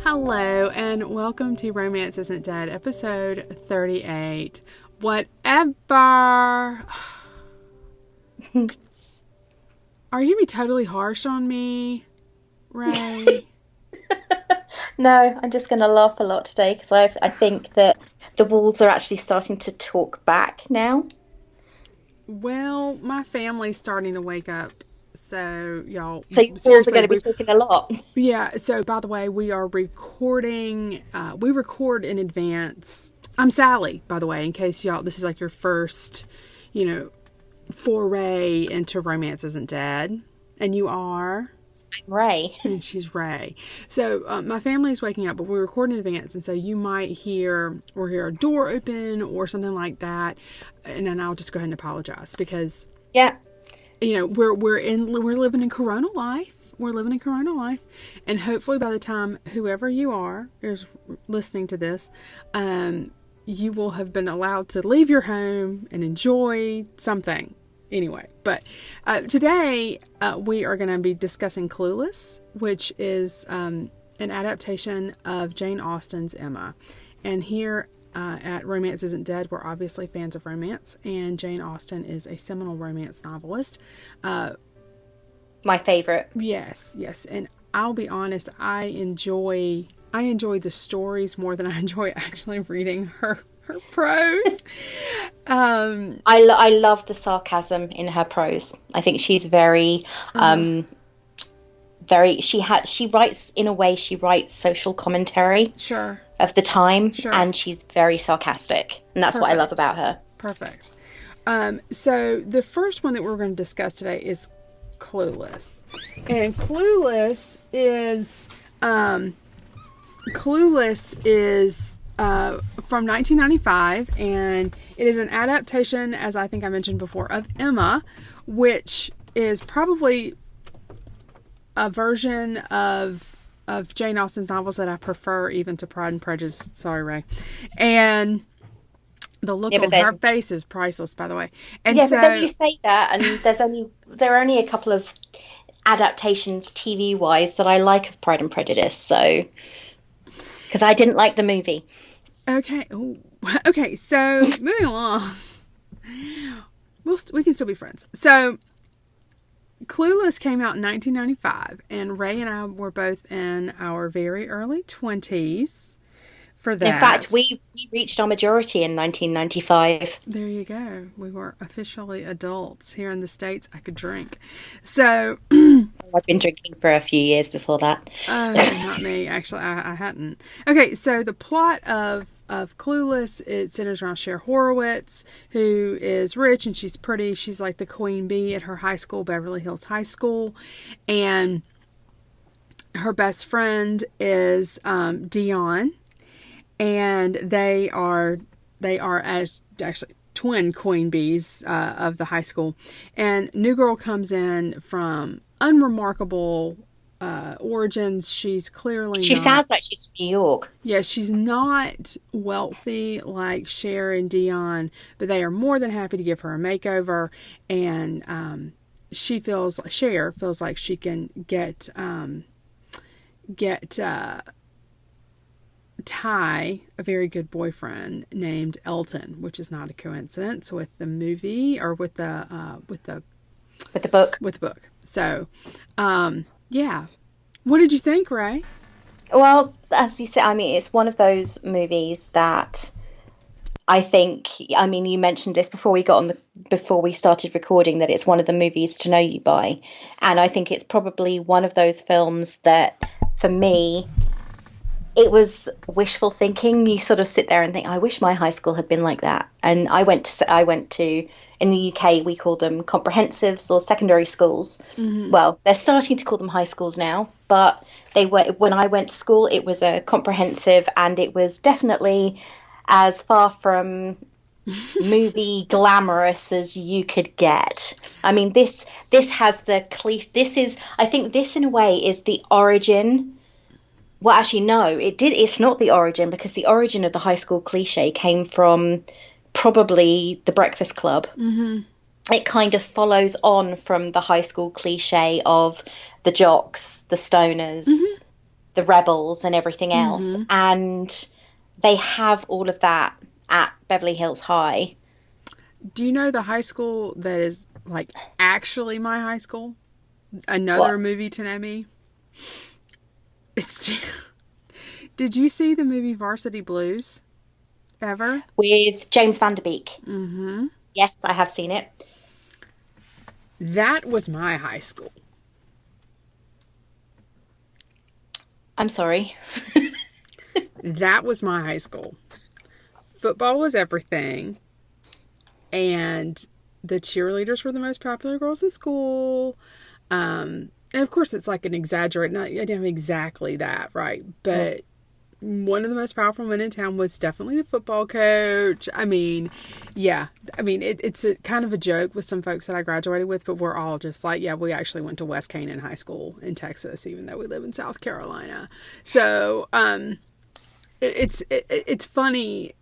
Hello, and welcome to Romance Isn't Dead, episode 38. Whatever. Are you going to be totally harsh on me, Ray? No, I'm just going to laugh a lot today because I think that the walls are actually starting to talk back now. Well, my family's starting to wake up. So, y'all, So your walls are seriously, going to be talking a lot. yeah. So, by the way, we are recording. We record in advance. I'm Sally, by the way, in case y'all, this is like your first, foray into Romance Isn't Dead. And you are? I'm Ray. And she's Ray. So my family is waking up, but we record in advance, and so you might hear a door open or something like that, and then I'll just go ahead and apologize because Yeah. we're living in Corona life. We're living in Corona life, and hopefully by the time whoever you are is listening to this, you will have been allowed to leave your home and enjoy something. Anyway, but today we are going to be discussing Clueless, which is an adaptation of Jane Austen's Emma. And here at Romance Isn't Dead, we're obviously fans of romance, and Jane Austen is a seminal romance novelist. My favorite. Yes. And I'll be honest, I enjoy the stories more than I enjoy actually reading her prose. I love the sarcasm in her prose. I think she's very she writes in a way, she writes social commentary Sure. of the time, Sure. and she's very sarcastic, and that's what I love about her. Perfect. So the first one that we're going to discuss today is Clueless. And Clueless is from 1995, and it is an adaptation, as I think I mentioned before, of Emma, which is probably a version of Jane Austen's novels that I prefer even to Pride and Prejudice. Sorry, Ray. And the look on her face is priceless, by the way. And but then you say that, and there are only a couple of adaptations TV wise that I like of Pride and Prejudice, so because I didn't like the movie. Okay. Ooh. Okay. So moving along, we can still be friends. So Clueless came out in 1995, and Ray and I were both in our very early 20s for that. In fact, we reached our majority in 1995. There you go. We were officially adults. Here in the States, I could drink. So I've been drinking for a few years before that. Oh, not me. Actually, I hadn't. Okay, so the plot of Clueless, it centers around Cher Horowitz, who is rich and she's pretty. She's like the queen bee at her high school, Beverly Hills High School. And her best friend is Dion. And they are as actually twin queen bees of the high school. And new girl comes in from unremarkable origins. She sounds like she's from New York. Yeah, she's not wealthy like Cher and Dion, but they are more than happy to give her a makeover, and Cher feels like she can get Ty a very good boyfriend named Elton, which is not a coincidence with the movie or with the book. So, yeah. What did you think, Ray? Well, as you said, I mean, it's one of those movies that I think, I mean, you mentioned this before we started recording, that it's one of the movies to know you by. And I think it's probably one of those films that, for me, it was wishful thinking. You sort of sit there and think, I wish my high school had been like that. And I went to in the UK, we call them comprehensives or secondary schools. Mm-hmm. Well, they're starting to call them high schools now, but when I went to school, it was a comprehensive, and it was definitely as far from movie glamorous as you could get. I mean, this has the cliche. I think this in a way is the origin. Well, actually, no, it's not the origin, because the origin of the high school cliche came from probably The Breakfast Club. Mm-hmm. It kind of follows on from the high school cliche of the jocks, the stoners, mm-hmm. the rebels and everything else. Mm-hmm. And they have all of that at Beverly Hills High. Do you know the high school that is like actually my high school? Another What? movie to know me. It's. Did you see the movie Varsity Blues ever? With James Van Der Beek. Mm-hmm. Yes, I have seen it. That was my high school. I'm sorry. That was my high school. Football was everything. And the cheerleaders were the most popular girls in school. And of course, it's like an exaggerate, not I didn't have exactly that, right? But one of the most powerful men in town was definitely the football coach. I mean, yeah. I mean, it's a kind of a joke with some folks that I graduated with, but we're all just like, yeah, we actually went to West Canaan High School in Texas, even though we live in South Carolina. So, it's funny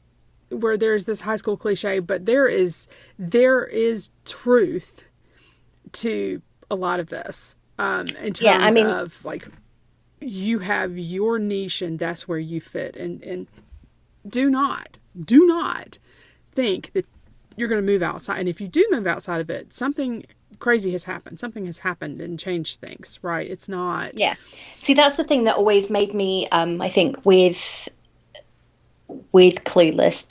where there's this high school cliche, but there is truth to a lot of this, in terms of like, you have your niche and that's where you fit, and do not think that you're going to move outside. And if you do move outside of it, something crazy has happened. Something has happened and changed things, right? It's not. Yeah. See, that's the thing that always made me, I think, with Clueless,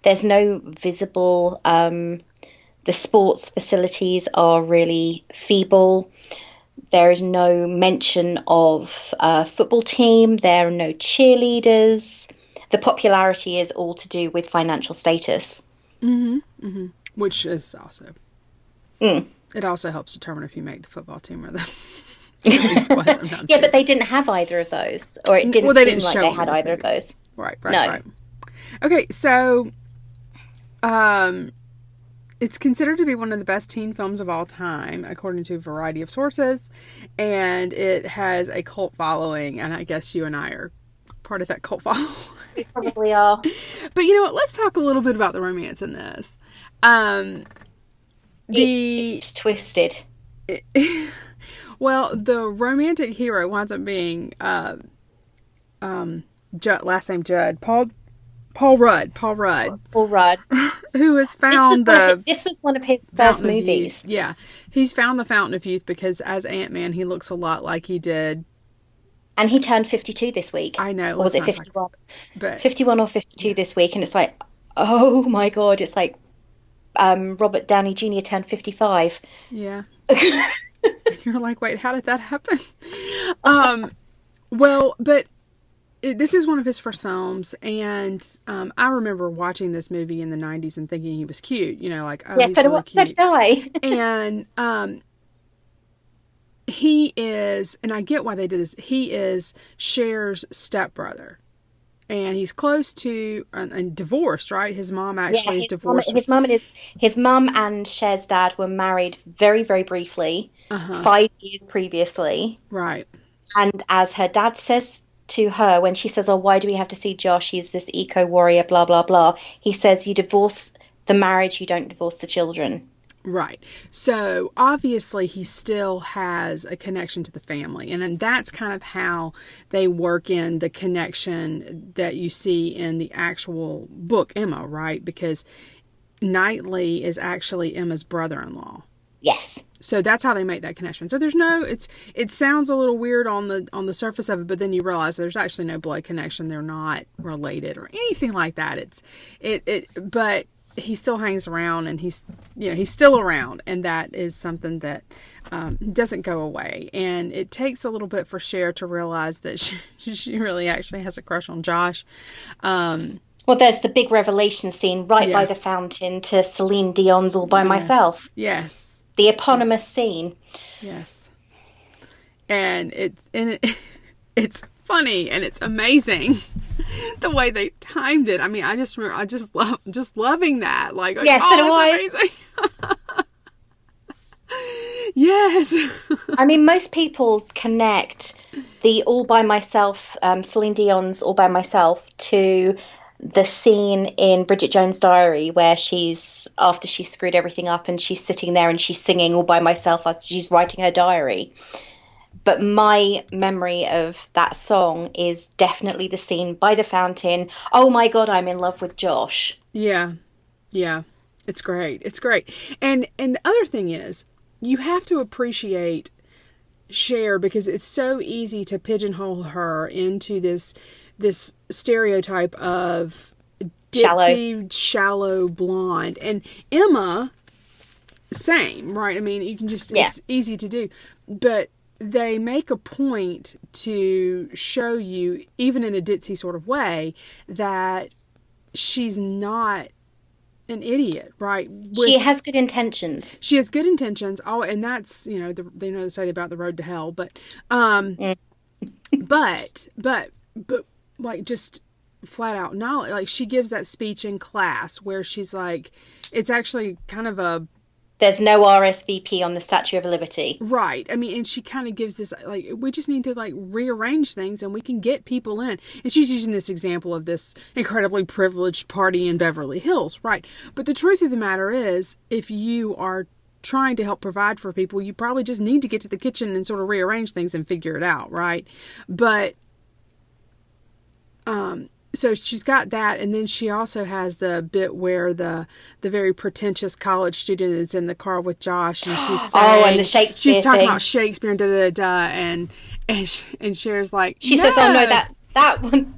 there's no visible, the sports facilities are really feeble. There is no mention of a football team. There are no cheerleaders. The popularity is all to do with financial status. Mm-hmm. Mm-hmm. Which is also, it also helps determine if you make the football team or the squad sometimes. Yeah, too. but they didn't have either of those, or it didn't they seem didn't like show they them had in this either of movie. those. Right. No. Right. Okay, so, it's considered to be one of the best teen films of all time, according to a variety of sources, and it has a cult following, and I guess you and I are part of that cult following. We probably are. But you know what? Let's talk a little bit about the romance in this. It's twisted. Well, the romantic hero winds up being last name Judd, Paul Rudd, who has found this was one of his first movies. Yeah, he's found the Fountain of Youth because as Ant-Man, he looks a lot like he did. And he turned 52 this week. I know. Or was it 51? But 51 or 52 this week, and it's like, oh my God, it's like Robert Downey Jr. turned 55. Yeah. You're like, wait, how did that happen? Well, but this is one of his first films, and I remember watching this movie in the 90s and thinking he was cute. You know, like, oh, yeah, he's so really cute. Did I? And he is, and I get why they did this, he is Cher's stepbrother. And he's close to, and divorced, right? His mom actually is divorced. His mum and Cher's dad were married very, very briefly, 5 years previously. Right. And as her dad says to her, when she says, oh, why do we have to see Josh? He's this eco-warrior, blah, blah, blah. He says, you divorce the marriage, you don't divorce the children. Right. So obviously he still has a connection to the family. And that's kind of how they work in the connection that you see in the actual book, Emma, right? Because Knightley is actually Emma's brother-in-law. Yes. So that's how they make that connection. So there's it sounds a little weird on the surface of it, but then you realize there's actually no blood connection. They're not related or anything like that. But he still hangs around, and he's still around, and that is something that doesn't go away. And it takes a little bit for Cher to realize that she really actually has a crush on Josh. Well, there's the big revelation scene right by the fountain to Celine Dion's All by Myself. Yes. The eponymous scene. Yes. And it's funny, and it's amazing the way they timed it. I mean, I just remember, loving that. Like, yes, it's amazing. Yes. I mean, most people connect the All by Myself, Celine Dion's All by Myself, to the scene in Bridget Jones' Diary where after she screwed everything up and she's sitting there and she's singing All by Myself as she's writing her diary. But my memory of that song is definitely the scene by the fountain. Oh my God, I'm in love with Josh. Yeah. Yeah. It's great. It's great. And the other thing is, you have to appreciate Cher because it's so easy to pigeonhole her into this stereotype of Shallow. ditzy, shallow blonde. And Emma, same, right? I mean, you can just, Yeah. it's easy to do. But they make a point to show you, even in a ditzy sort of way, that she's not an idiot, right? She has good intentions. She has good intentions. Oh, and that's, they know the say about the road to hell, um, Mm. but like just flat out knowledge. Like she gives that speech in class where she's like, it's actually kind of a There's no RSVP on the Statue of Liberty. right. I mean, and she kind of gives this like we just need to like rearrange things and we can get people in. And she's using this example of this incredibly privileged party in Beverly Hills, right? But the truth of the matter is, if you are trying to help provide for people, you probably just need to get to the kitchen and sort of rearrange things and figure it out, right? But so she's got that, and then she also has the bit where the very pretentious college student is in the car with Josh, and she's saying, and the Shakespeare she's talking thing. about Shakespeare and da da da, and Cher's like, She says, "Oh no,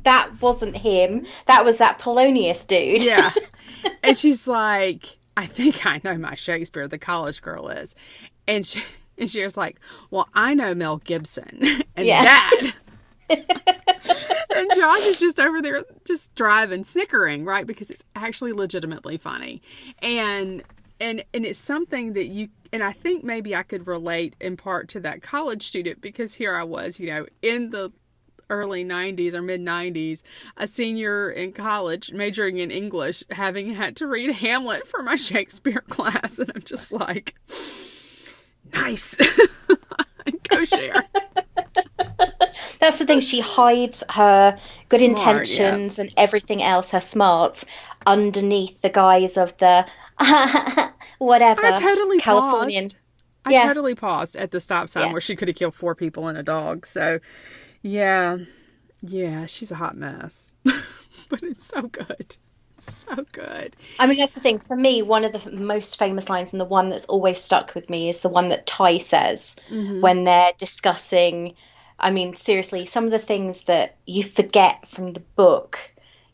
that wasn't him. That was that Polonius dude." yeah, and she's like, I think I know my Shakespeare. The college girl is, and Cher's like, well, I know Mel Gibson, and that. And Josh is just over there just driving, snickering, right? Because it's actually legitimately funny. And it's something that and I think maybe I could relate in part to that college student because here I was, in the early 90s or mid 90s, a senior in college majoring in English, having had to read Hamlet for my Shakespeare class. And I'm just like, nice. Go Cher. That's the thing. She hides her good Smart, intentions and everything else, her smarts, underneath the guise of the whatever. I totally Californian. paused. Yeah. I totally paused at the stop sign where she could have killed 4 people and a dog. So, yeah, she's a hot mess, but it's so good. It's so good. I mean, that's the thing. For me, one of the most famous lines and the one that's always stuck with me is the one that Ty says when they're discussing. I mean, seriously, some of the things that you forget from the book,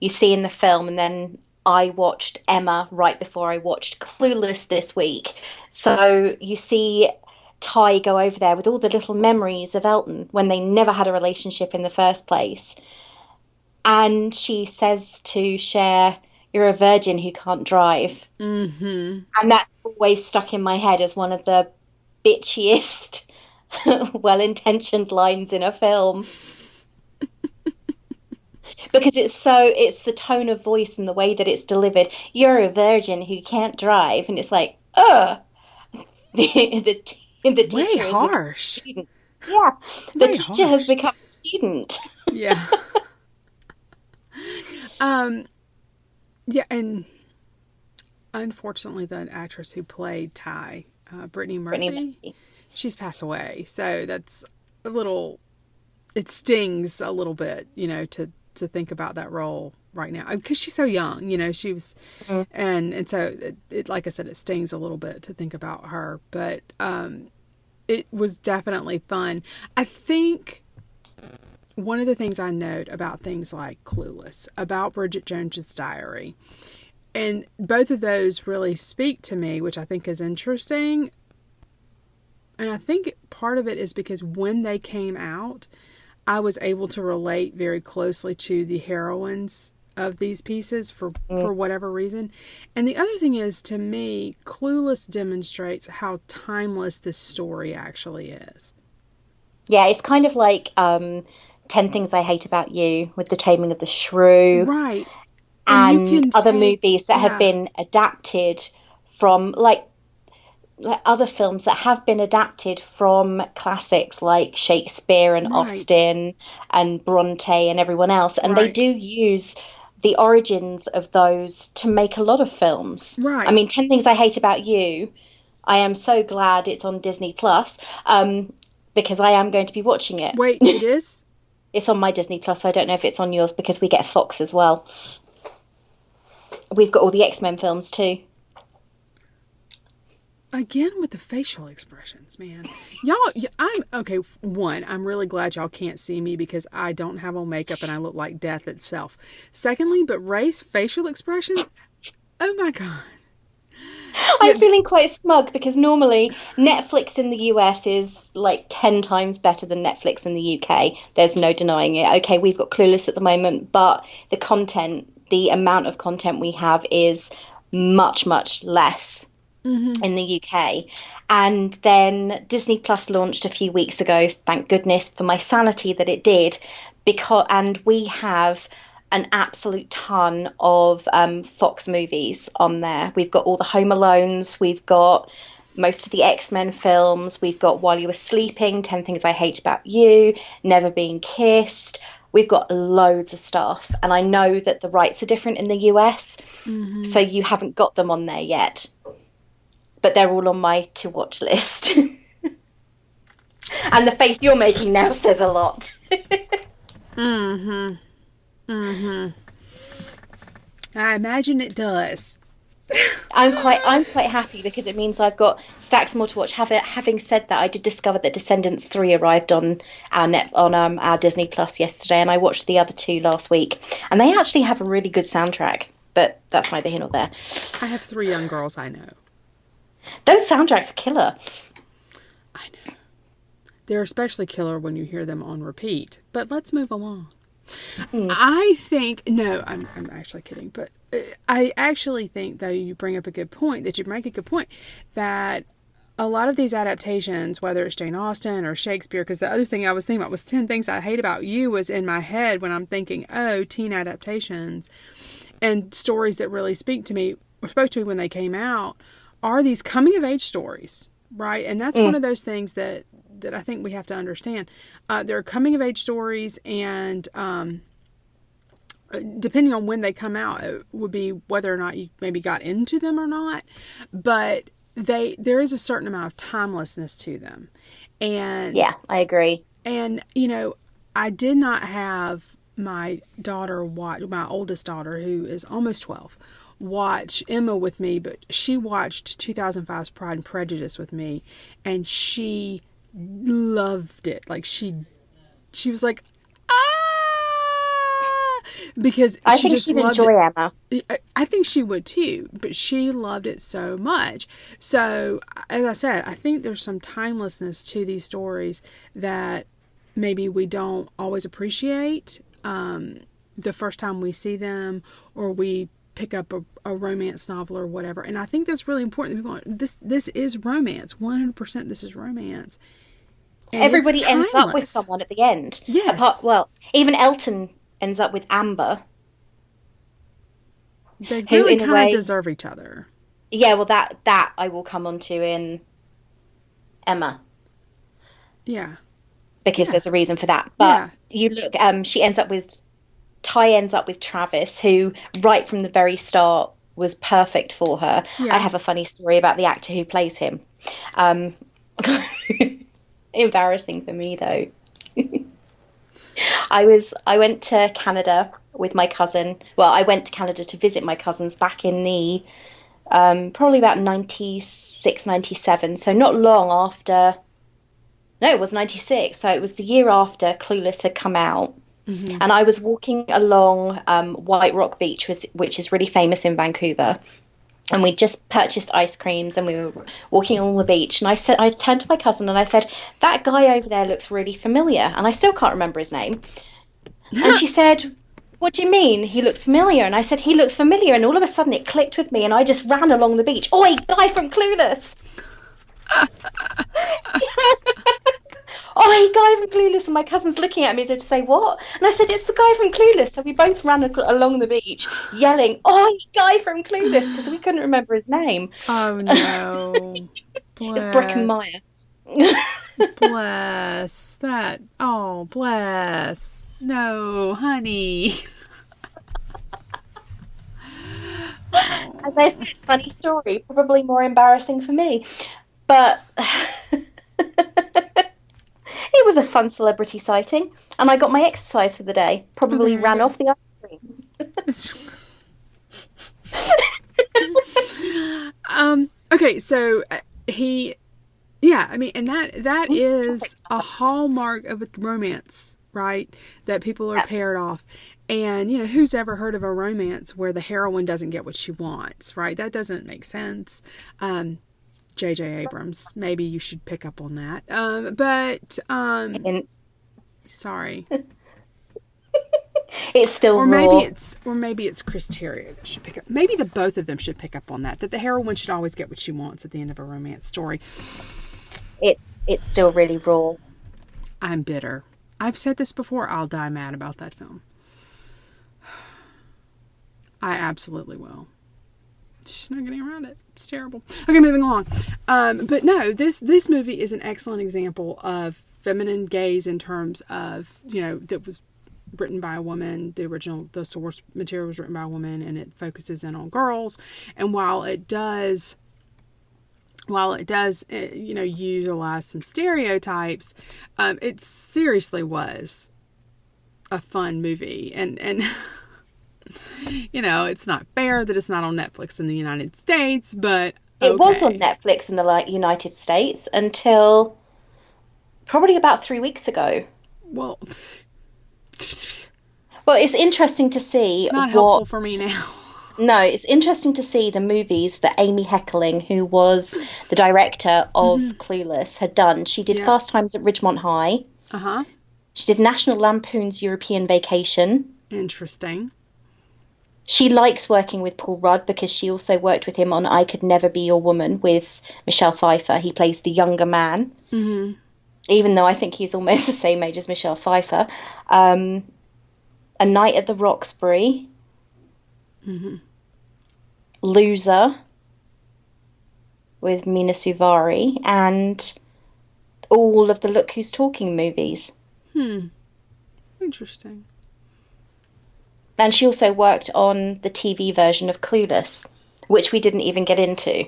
you see in the film. And then I watched Emma right before I watched Clueless this week. So you see Ty go over there with all the little memories of Elton when they never had a relationship in the first place. And she says to Cher, "You're a virgin who can't drive." Mm-hmm. And that's always stuck in my head as one of the bitchiest well-intentioned lines in a film because it's the tone of voice and the way that it's delivered. You're a virgin who can't drive, and it's like, the teacher Way has harsh. become a student. Yeah, the Way teacher harsh. has become a student. Yeah. Yeah, and unfortunately, the actress who played Ty, Brittany Murphy, she's passed away. So that's a little. It stings a little bit, to think about that role right now because she's so young. She was, and so it like I said, it stings a little bit to think about her. But it was definitely fun. I think. One of the things I note about things like Clueless, about Bridget Jones's Diary, and both of those really speak to me, which I think is interesting. And I think part of it is because when they came out, I was able to relate very closely to the heroines of these pieces for whatever reason. And the other thing is, to me, Clueless demonstrates how timeless this story actually is. Yeah, it's kind of like 10 Things I Hate About You with The Taming of the Shrew. Right. And other movies that have been adapted from, like other films that have been adapted from classics like Shakespeare and Austen and Bronte and everyone else. And they do use the origins of those to make a lot of films. Right. I mean, 10 Things I Hate About You, I am so glad it's on Disney Plus. because I am going to be watching it. Wait, it is? It's on my Disney Plus. I don't know if it's on yours because we get Fox as well. We've got all the X-Men films too. Again with the facial expressions, man. Y'all, I'm okay. One, I'm really glad y'all can't see me because I don't have on makeup and I look like death itself. Secondly, but Ray's facial expressions, oh my God. I'm feeling quite smug because normally Netflix in the US is like 10 times better than Netflix in the UK. There's no denying it. Okay, we've got Clueless at the moment, but the amount of content we have is much, much less in the UK. And then Disney Plus launched a few weeks ago. Thank goodness for my sanity that it did, and we have an absolute ton of Fox movies on there. We've got all the Home Alones, we've got most of the X-Men films, we've got While You Were Sleeping, 10 Things I Hate About You, Never Been Kissed. We've got loads of stuff, and I know that the rights are different in the US, so you haven't got them on there yet. But they're all on my to-watch list. And the face you're making now says a lot. I imagine it does. I'm quite happy because it means I've got stacks more to watch. Having said that, I did discover that Descendants 3 arrived on our Disney Plus yesterday, and I watched the other two last week, and they actually have a really good soundtrack. But that's neither here nor there. I have 3 young girls I know. Those soundtracks are killer. I know. They're especially killer when you hear them on repeat. But let's move along. I think, no, I'm actually kidding, but I actually think, though, you make a good point, that a lot of these adaptations, whether it's Jane Austen or Shakespeare, because the other thing I was thinking about was 10 Things I Hate About You was in my head when I'm thinking, oh, teen adaptations and stories that really spoke to me when they came out are these coming-of-age stories, right? And that's one of those things that I think we have to understand. They're coming-of-age stories, and depending on when they come out, it would be whether or not you maybe got into them or not. But there is a certain amount of timelessness to them. And yeah, I agree. And, I did not have my daughter my oldest daughter, who is almost 12, watch Emma with me, but she watched 2005's Pride and Prejudice with me, and she loved it. Like she was like, because I think she'd enjoy Emma. I think she would too, but she loved it so much. So, as I said, I think there's some timelessness to these stories that maybe we don't always appreciate the first time we see them, or we pick up a romance novel or whatever. And I think that's really important. This is romance. 100% this is romance. And everybody ends up with someone at the end. Yes. Even Elton ends up with Amber. They really kind of deserve each other. Yeah, well, that I will come on to in Emma. Yeah. Because there's a reason for that. But you look, Ty ends up with Travis, who right from the very start was perfect for her. Yeah. I have a funny story about the actor who plays him. Embarrassing for me, though. I went to Canada with my cousin. Well, I went to Canada to visit my cousins back in the probably about 96, 97. So not long after. No, it was 96. So it was the year after Clueless had come out. Mm-hmm. And I was walking along White Rock Beach, which is really famous in Vancouver. And we just purchased ice creams, and we were walking along the beach. And I turned to my cousin and I said, "That guy over there looks really familiar." And I still can't remember his name. And she said, "What do you mean? He looks familiar?" And I said, "He looks familiar." And all of a sudden it clicked with me, and I just ran along the beach. "Oi, guy from Clueless!" "Oi, guy from Clueless!" And my cousin's looking at me as if to say, "What?" And I said, "It's the guy from Clueless." So we both ran along the beach yelling, "Oi, guy from Clueless!" because we couldn't remember his name. Oh, no. It's Breckenmeyer. Bless. That. Oh, bless. No, honey. As I said, funny story, probably more embarrassing for me. But It was a fun celebrity sighting, and I got my exercise for the day. Oh, Probably there you ran go. off the ice cream. Okay, so yeah, I mean, and that is a hallmark of a romance, right? That people are paired off. And, who's ever heard of a romance where the heroine doesn't get what she wants, right? That doesn't make sense. J.J. Abrams, maybe you should pick up on that. Sorry. It's still Or raw. maybe it's Chris Terrio that should pick up. Maybe the both of them should pick up on that the heroine should always get what she wants at the end of a romance story. It's still really raw. I'm bitter. I've said this before. I'll die mad about that film. I absolutely will. She's not getting around it. It's terrible. Okay, moving along. But no, this movie is an excellent example of feminine gaze in terms of, that was written by a woman. The source material was written by a woman, and it focuses in on girls. And while it does utilize some stereotypes, it seriously was a fun movie. And it's not fair that it's not on Netflix in the United States, but okay. It was on Netflix in the United States until probably about 3 weeks ago. Well, it's interesting to see. It's not helpful for me now. No, it's interesting to see the movies that Amy Heckerling, who was the director of Clueless, had done. She did Fast Times at Ridgemont High. Uh-huh. She did National Lampoon's European Vacation. Interesting. She likes working with Paul Rudd because she also worked with him on I Could Never Be Your Woman with Michelle Pfeiffer. He plays the younger man, even though I think he's almost the same age as Michelle Pfeiffer. A Night at the Roxbury. Loser with Mina Suvari, and all of the Look Who's Talking movies. Interesting. And she also worked on the TV version of Clueless, which we didn't even get into.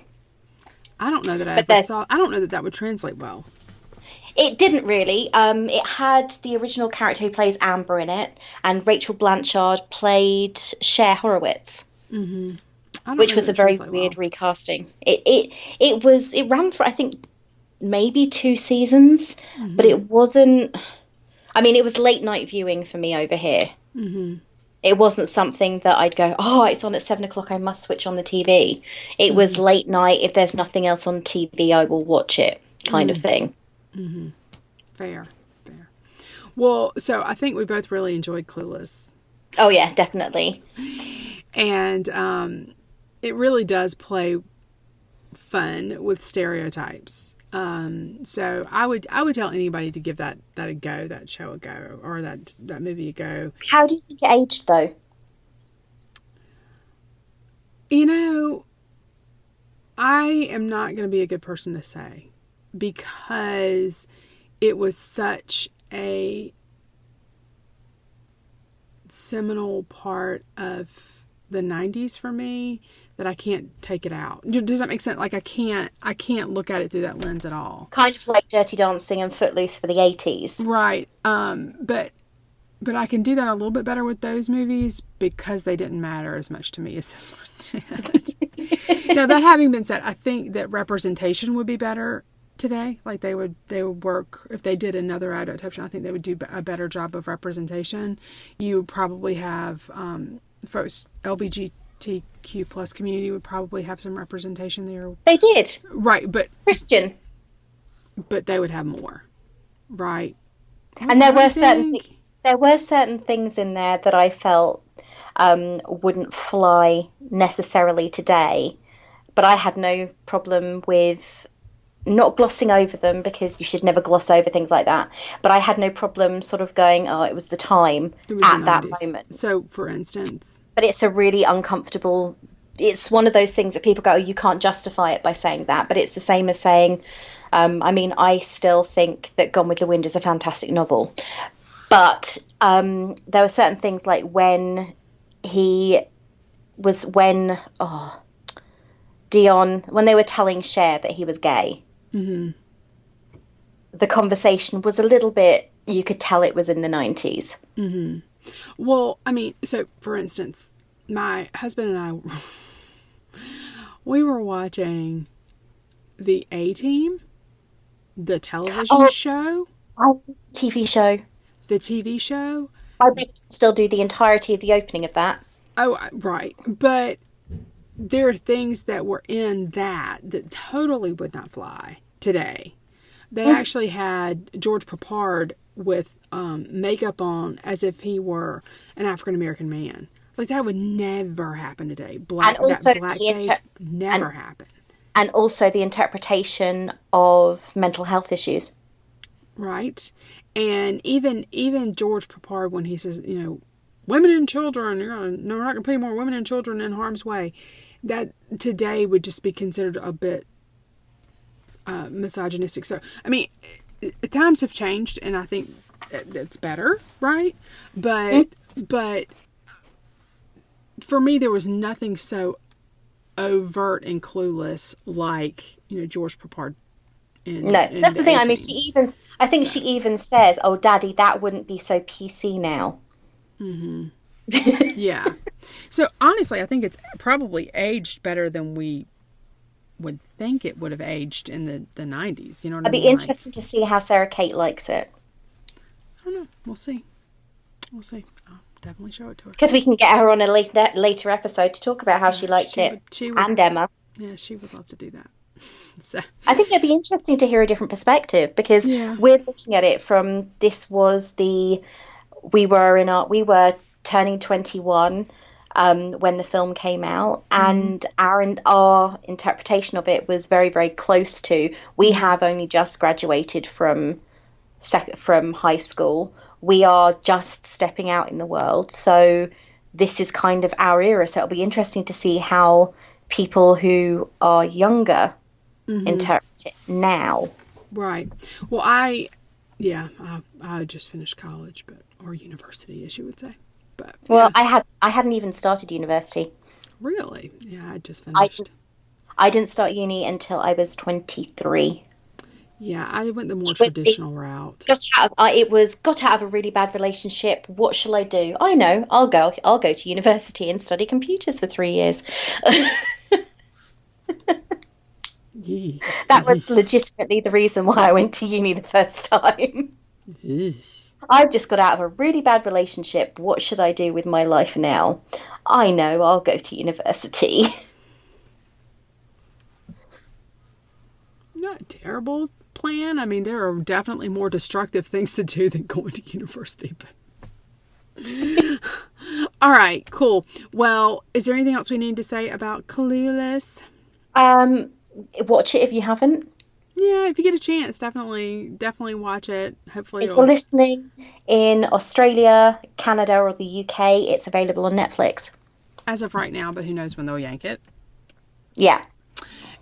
I don't know that I ever saw. I don't know that would translate well. It didn't really. It had the original character who plays Amber in it, and Rachel Blanchard played Cher Horowitz, which was a very weird recasting. It ran for, I think, maybe 2 seasons, but it wasn't. I mean, it was late night viewing for me over here. It wasn't something that I'd go, it's on at 7:00, I must switch on the TV. It was late night. If there's nothing else on TV, I will watch it, kind of thing. Fair. Well, so I think we both really enjoyed Clueless. Oh yeah, definitely. And it really does play fun with stereotypes. So I would tell anybody to give that a go, that show a go, or that movie a go. How do you think it aged, though? I am not going to be a good person to say, because it was such a seminal part of the 90s for me that I can't take it out. Does that make sense? Like I can't look at it through that lens at all. Kind of like Dirty Dancing and Footloose for the 80s. Right. But I can do that a little bit better with those movies because they didn't matter as much to me as this one did. Now, that having been said, I think that representation would be better today. Like they would work, if they did another adaptation, I think they would do a better job of representation. You would probably have folks, LGBTQ plus community would probably have some representation there. They did. Right, but Christian. But they would have more. Right. And there were certain things in there that I felt wouldn't fly necessarily today, but I had no problem with not glossing over them, because you should never gloss over things like that. But I had no problem sort of going, it was the time at that moment. So, for instance. But it's a really uncomfortable. It's one of those things that people go, you can't justify it by saying that. But it's the same as saying, I still think that Gone with the Wind is a fantastic novel. But there were certain things like when Dion, when they were telling Cher that he was gay, the conversation was a little bit, you could tell it was in the 90s. Mm-hmm. Well, I mean, so for instance, my husband and I, we were watching the A-Team, the television show. TV show. The TV show. I would still do the entirety of the opening of that. Oh, right. But there are things that were in that totally would not fly today. They actually had George Papard with makeup on as if he were an African-American man. Like, that would never happen today. Blackface never happen. And also the interpretation of mental health issues. Right. And even George Papard, when he says, women and children, we're not going to put more women and children in harm's way, that today would just be considered a bit misogynistic. So, I mean, times have changed, and I think that's better, right? But for me, there was nothing so overt and clueless like George Papard. That's the thing. I mean, she even says, "Oh, Daddy, that wouldn't be so PC now." Mm-hmm. Yeah. So honestly, I think it's probably aged better than we would think it would have aged in the 90s. You know what I mean? It'd be interesting to see how Sarah Kate likes it. I don't know. We'll see. I'll definitely show it to her. Because we can get her on a later episode to talk about how she liked it. And Emma. Yeah, she would love to do that. So I think it'd be interesting to hear a different perspective, because we're looking at it from, we were turning 21 when the film came out, and our interpretation of it was very, very close to, we have only just graduated from high school. We are just stepping out in the world, so this is kind of our era. So it'll be interesting to see how people who are younger interpret it now. Right. Well, I just finished college, or university, as you would say. But well, I hadn't even started university. Really? Yeah, I just finished. I didn't start uni until I was 23. Yeah, I went the more traditional route. Got out of a really bad relationship. What shall I do? I know. I'll go to university and study computers for 3 years. That was legitimately the reason why I went to uni the first time. I've just got out of a really bad relationship. What should I do with my life now? I know. I'll go to university. Not a terrible plan. I mean, there are definitely more destructive things to do than going to university. But all right, cool. Well, is there anything else we need to say about Clueless? Watch it if you haven't. Yeah, if you get a chance, definitely watch it. Hopefully, if you're listening in Australia, Canada, or the UK, it's available on Netflix. As of right now, but who knows when they'll yank it. Yeah.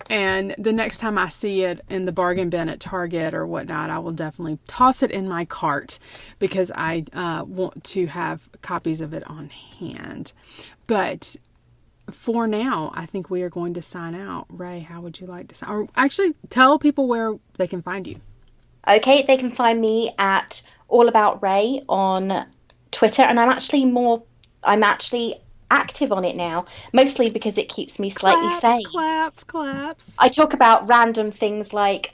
And the next time I see it in the bargain bin at Target or whatnot, I will definitely toss it in my cart, because I want to have copies of it on hand. But for now, I think we are going to sign out. Ray, how would you like to sign? Or actually, tell people where they can find you. Okay, they can find me at All About Ray on Twitter, and I'm actually active on it now, mostly because it keeps me slightly sane. Claps. I talk about random things like,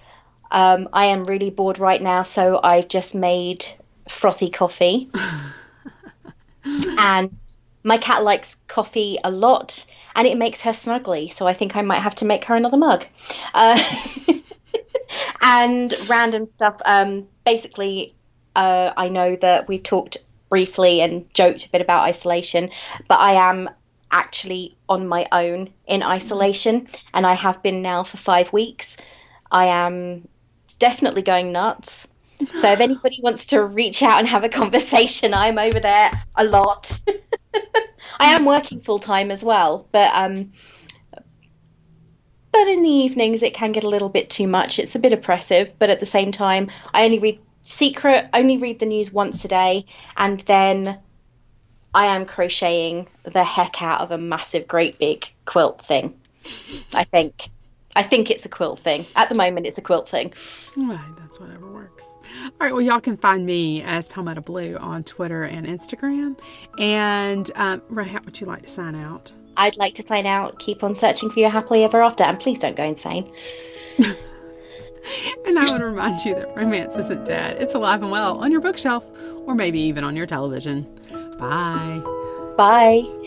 I am really bored right now, so I've just made frothy coffee. And my cat likes coffee a lot, and it makes her snuggly, so I think I might have to make her another mug. And random stuff. Basically, I know that we've talked briefly and joked a bit about isolation, but I am actually on my own in isolation, and I have been now for 5 weeks. I am definitely going nuts. So if anybody wants to reach out and have a conversation, I'm over there a lot. I am working full time as well, but in the evenings it can get a little bit too much. It's a bit oppressive, but at the same time, I only read the news once a day, and then I am crocheting the heck out of a massive, great big quilt thing. I think I think it's a quilt thing. At the moment, it's a quilt thing. Right, that's whatever works. All right, well, y'all can find me as Palmetto Blue on Twitter and Instagram. And Ray, how would you like to sign out? I'd like to sign out. Keep on searching for your happily ever after, and please don't go insane. And I want to remind you that romance isn't dead. It's alive and well on your bookshelf, or maybe even on your television. Bye. Bye.